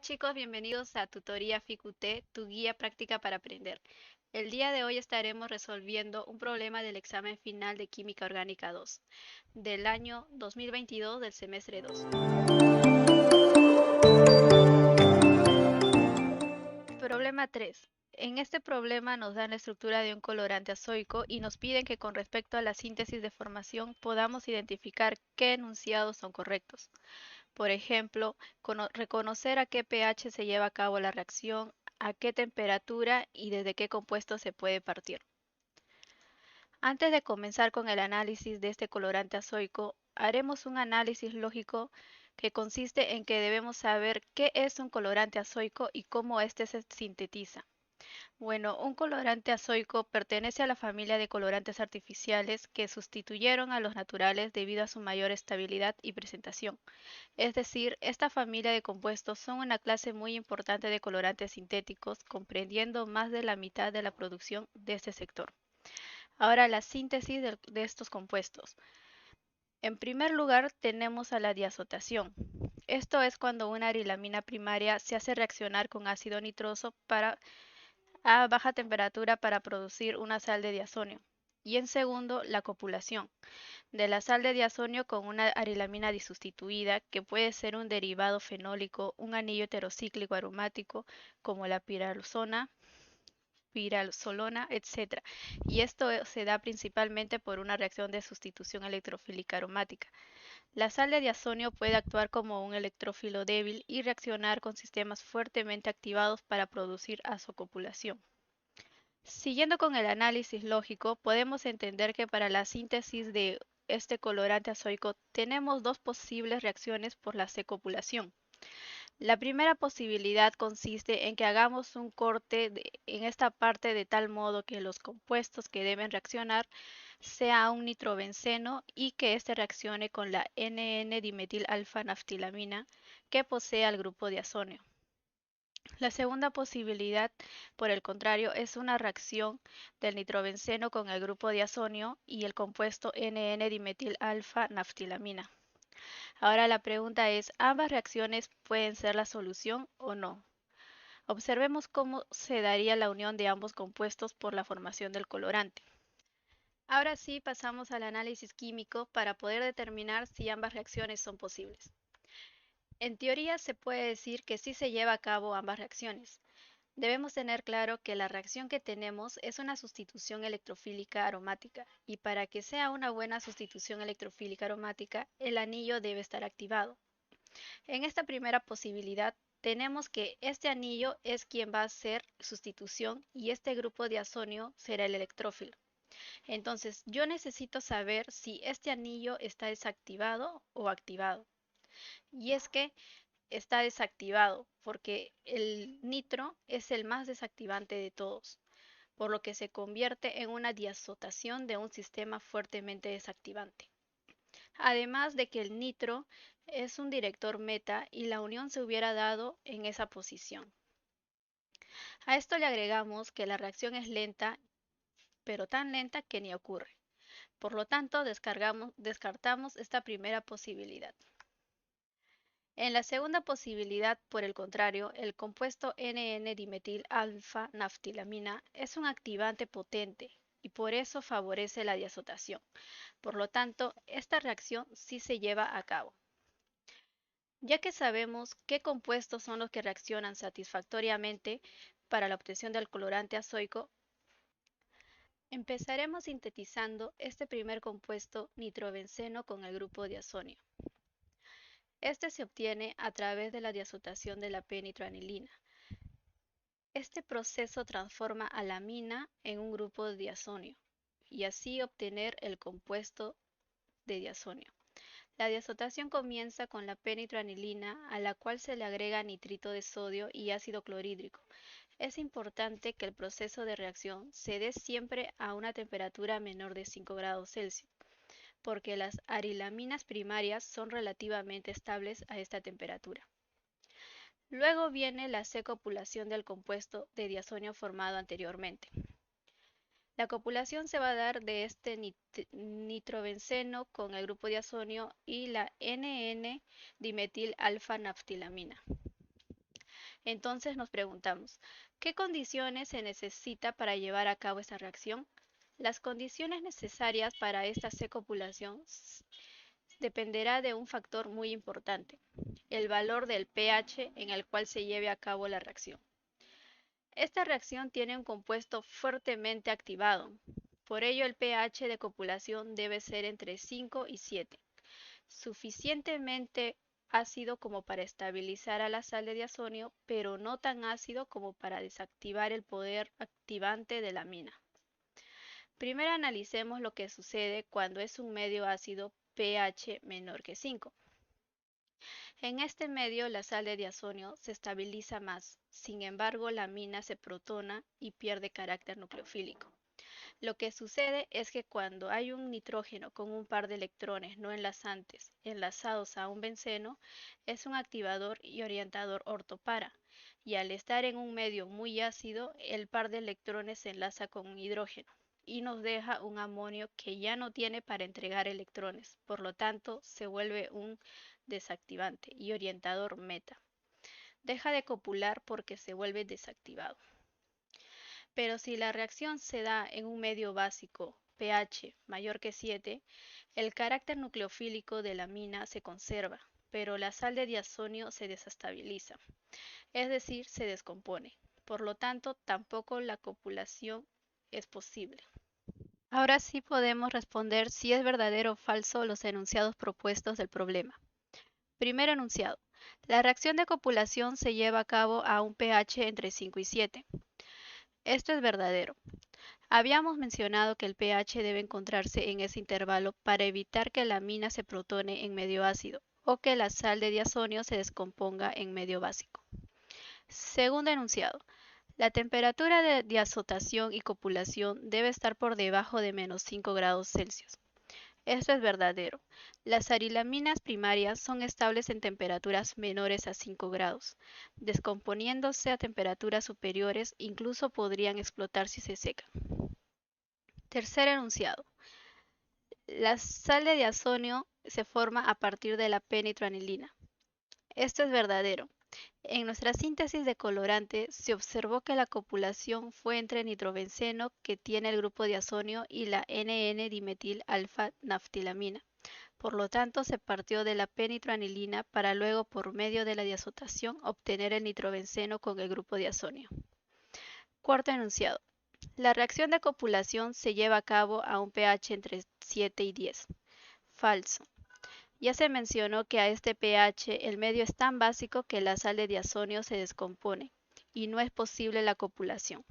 Chicos, bienvenidos a Tutoría FICUT, tu guía práctica para aprender. El día de hoy estaremos resolviendo un problema del examen final de Química Orgánica 2 del año 2022 del semestre 2. Problema 3. En este problema nos dan la estructura de un colorante azoico y nos piden que con respecto a la síntesis de formación podamos identificar qué enunciados son correctos. Por ejemplo, reconocer a qué pH se lleva a cabo la reacción, a qué temperatura y desde qué compuesto se puede partir. Antes de comenzar con el análisis de este colorante azoico, haremos un análisis lógico que consiste en que debemos saber qué es un colorante azoico y cómo éste se sintetiza. Bueno, un colorante azoico pertenece a la familia de colorantes artificiales que sustituyeron a los naturales debido a su mayor estabilidad y presentación. Es decir, esta familia de compuestos son una clase muy importante de colorantes sintéticos, comprendiendo más de la mitad de la producción de este sector. Ahora, la síntesis de estos compuestos. En primer lugar, tenemos a la diazotación. Esto es cuando una arilamina primaria se hace reaccionar con ácido nitroso a baja temperatura para producir una sal de diazonio. Y en segundo, la copulación de la sal de diazonio con una arilamina disustituida, que puede ser un derivado fenólico, un anillo heterocíclico aromático como la piralzolona, etc. Y esto se da principalmente por una reacción de sustitución electrofílica aromática. La sal de diazonio puede actuar como un electrófilo débil y reaccionar con sistemas fuertemente activados para producir azocopulación. Siguiendo con el análisis lógico, podemos entender que para la síntesis de este colorante azoico tenemos dos posibles reacciones por la secopulación. La primera posibilidad consiste en que hagamos un corte en esta parte de tal modo que los compuestos que deben reaccionar sea un nitrobenceno y que éste reaccione con la NN-dimetil-alfa-naftilamina que posee al grupo diazonio. La segunda posibilidad, por el contrario, es una reacción del nitrobenceno con el grupo diazonio y el compuesto NN-dimetil-alfa-naftilamina. Ahora la pregunta es, ¿ambas reacciones pueden ser la solución o no? Observemos cómo se daría la unión de ambos compuestos por la formación del colorante. Ahora sí pasamos al análisis químico para poder determinar si ambas reacciones son posibles. En teoría se puede decir que sí se lleva a cabo ambas reacciones. Debemos tener claro que la reacción que tenemos es una sustitución electrofílica aromática y para que sea una buena sustitución electrofílica aromática, el anillo debe estar activado. En esta primera posibilidad, tenemos que este anillo es quien va a hacer sustitución y este grupo diazonio será el electrófilo. Entonces, yo necesito saber si este anillo está desactivado o activado. Y es que está desactivado porque el nitro es el más desactivante de todos, por lo que se convierte en una diazotación de un sistema fuertemente desactivante. Además de que el nitro es un director meta y la unión se hubiera dado en esa posición. A esto le agregamos que la reacción es lenta, pero tan lenta que ni ocurre. Por lo tanto, descartamos esta primera posibilidad. En la segunda posibilidad, por el contrario, el compuesto NN-dimetil-alfa-naftilamina es un activante potente y por eso favorece la diazotación. Por lo tanto, esta reacción sí se lleva a cabo. Ya que sabemos qué compuestos son los que reaccionan satisfactoriamente para la obtención del colorante azoico, empezaremos sintetizando este primer compuesto nitrobenceno con el grupo diazonio. Este se obtiene a través de la diazotación de la p-nitroanilina. Este proceso transforma a la amina en un grupo de diazonio y así obtener el compuesto de diazonio. La diazotación comienza con la p-nitroanilina, a la cual se le agrega nitrito de sodio y ácido clorhídrico. Es importante que el proceso de reacción se dé siempre a una temperatura menor de 5 grados Celsius, porque las arilaminas primarias son relativamente estables a esta temperatura. Luego viene la secopulación del compuesto de diazonio formado anteriormente. La copulación se va a dar de este nitrobenceno con el grupo diazonio y la NN-dimetil-alfa-naftilamina. Entonces nos preguntamos, ¿qué condiciones se necesita para llevar a cabo esta reacción? Las condiciones necesarias para esta secopulación dependerá de un factor muy importante, el valor del pH en el cual se lleve a cabo la reacción. Esta reacción tiene un compuesto fuertemente activado, por ello el pH de copulación debe ser entre 5 y 7, suficientemente ácido como para estabilizar a la sal de diazonio, pero no tan ácido como para desactivar el poder activante de la amina. Primero analicemos lo que sucede cuando es un medio ácido pH menor que 5. En este medio la sal de diazonio se estabiliza más, sin embargo la amina se protona y pierde carácter nucleofílico. Lo que sucede es que cuando hay un nitrógeno con un par de electrones no enlazantes enlazados a un benceno, es un activador y orientador ortopara, y al estar en un medio muy ácido, el par de electrones se enlaza con un hidrógeno y nos deja un amonio que ya no tiene para entregar electrones, por lo tanto se vuelve un desactivante y orientador meta. Deja de copular porque se vuelve desactivado. Pero si la reacción se da en un medio básico pH mayor que 7, el carácter nucleofílico de la amina se conserva, pero la sal de diazonio se desestabiliza, es decir, se descompone. Por lo tanto, tampoco la copulación es posible. Ahora sí podemos responder si es verdadero o falso los enunciados propuestos del problema. Primer enunciado. La reacción de copulación se lleva a cabo a un pH entre 5 y 7. Esto es verdadero. Habíamos mencionado que el pH debe encontrarse en ese intervalo para evitar que la amina se protone en medio ácido o que la sal de diazonio se descomponga en medio básico. Segundo enunciado. La temperatura de diazotación y copulación debe estar por debajo de -5 grados Celsius. Esto es verdadero. Las arilaminas primarias son estables en temperaturas menores a 5 grados. Descomponiéndose a temperaturas superiores, incluso podrían explotar si se secan. Tercer enunciado. La sal de diazonio se forma a partir de la P-nitroanilina. Esto es verdadero. En nuestra síntesis de colorante se observó que la copulación fue entre nitrobenceno, que tiene el grupo diazonio, y la NN-dimetil-alfa-naftilamina. Por lo tanto, se partió de la P-nitroanilina para luego, por medio de la diazotación, obtener el nitrobenceno con el grupo diazonio. Cuarto enunciado. La reacción de copulación se lleva a cabo a un pH entre 7 y 10. Falso. Ya se mencionó que a este pH el medio es tan básico que la sal de diazonio se descompone y no es posible la copulación.